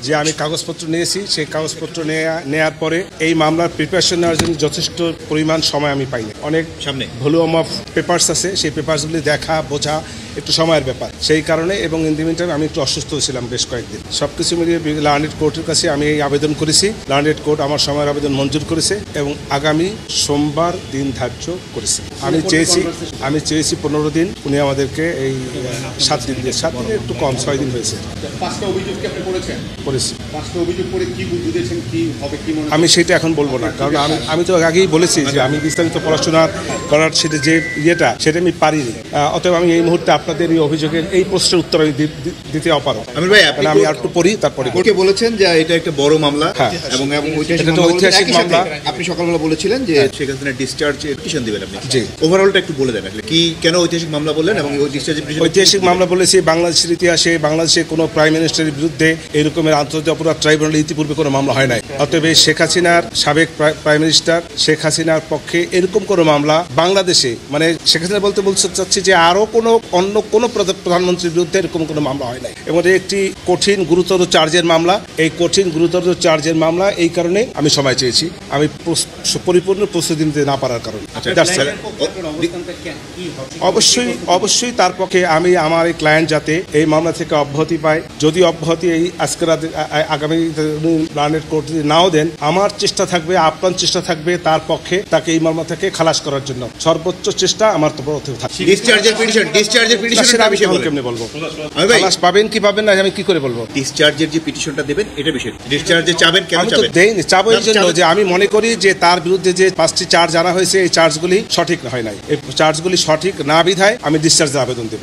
যে আমি কাগজপত্র নিয়েছি, সেই কাগজপত্র নেওয়ার পরে এই মামলার প্রিপারেশন নেওয়ার জন্য যথেষ্ট পরিমাণ সময় আমি পাইনি। অনেক সামনে ভলিউম অফ পেপারস আছে, সেই পেপারসগুলি দেখা বোঝা একটু সময়ের ব্যাপার। সেই কারণে এবং ইন দি মিনটাইম আমি একটু অসুস্থ ছিলাম বেশ কয়েকদিন। সবকিছু মিলিয়ে লার্নেড কোর্টের কাছে আমি এই আবেদন করেছি। লার্নেড কোর্ট আমার সময়ের আবেদন মঞ্জুর করেছে এবং আগামী সোমবার দিন ধার্য করেছে। আমি চেয়েছি 15 দিন, উনি আমাদেরকে এই 7 দিন দিয়ে, 7 দিনে একটু কম, 6 দিন হয়েছে। আমি সেটা এখন বলবো না, কারণ আমি তো আগেই বলেছি যে আমি বিস্তারিত পড়াশোনা করার সেটা যে সেটা আমি পারিনি। অতএব আমি এই মুহূর্তে আপনাদের এই অভিযোগের এই প্রশ্নের উত্তর আমি দিতে অপারগ। আমি আর একটু পড়ি, তারপরে কোর্টে বলেছেন যে এটা একটা বড় মামলা এবং ঐতিহাসিক মামলা। আপনি সকালবেলা বলেছিলেন যে শেখ হাসিনা ডিসচার্জের পিটিশন দিবেন আপনি। জি, ওভারঅলটা একটু বলে দেন আসলে কি কেন ঐতিহাসিক মামলা বললেন এবং ওই ডিসচার্জের পিটিশন। ঐতিহাসিক মামলা বলেছি, বাংলাদেশের ইতিহাসে বাংলাদেশে কোনো প্রাইম মিনিস্টারের বিরুদ্ধে এরকমের আন্তর্জাতিক অপরাধ ট্রাইব্যুনালে ইতিপূর্বে কোনো মামলা হয় নাই। অতএব শেখ হাসিনার সাবেক প্রাইম মিনিস্টার শেখ হাসিনার পক্ষে এরকম কোনো মামলা বাংলাদেশে, মানে শেখ হাসিনা বলতে চাচ্ছি যে আরো অন্য কোনো প্রধানমন্ত্রীর বিরুদ্ধে এরকম কোনো মামলা হয় নাই এবং একটি কঠিন গুরুতর চার্জের মামলা। এই কঠিন গুরুতর চার্জের মামলা, এই কারণে আমি সময় চেয়েছি, আমি পরিপূর্ণ প্রস্তুতি নিতে না পারার কারণে। অবশ্যই তার পক্ষে আমি আমার এই ক্লায়েন্ট যাতে এই মামলা থেকে অব্যাহতি পায়। যদি অব্যাহতি এই আজকের আগামী লার্নেড কোর্ট যদি নাও দেন, আমার চেষ্টা থাকবে, আপ্রাণ চেষ্টা থাকবে তার পক্ষে তাকে এই মামলা থেকে খালাস করার জন্য সর্বোচ্চ চেষ্টা আমার তো থাকবে। ডিসচার্জের পিটিশনটা বিষয়ে কেমনে বলবো, খালাস পাবেন কি পাবেন না আমি কি করে বলবো? ডিসচার্জের যে পিটিশনটা দেবেন এটা বিষয়, ডিসচার্জে চাবেন কেন চাবেন? আমি তো দেইনি, চাবো এই জন্য যে আমি মনে করি যে তার বিরুদ্ধে যে 5টি চার্জ আনা হয়েছে এই চার্জগুলি সঠিক হয় নাই। এই চার্জগুলি সঠিক না বিধায় আমি ডিসচার্জের আবেদন দেব।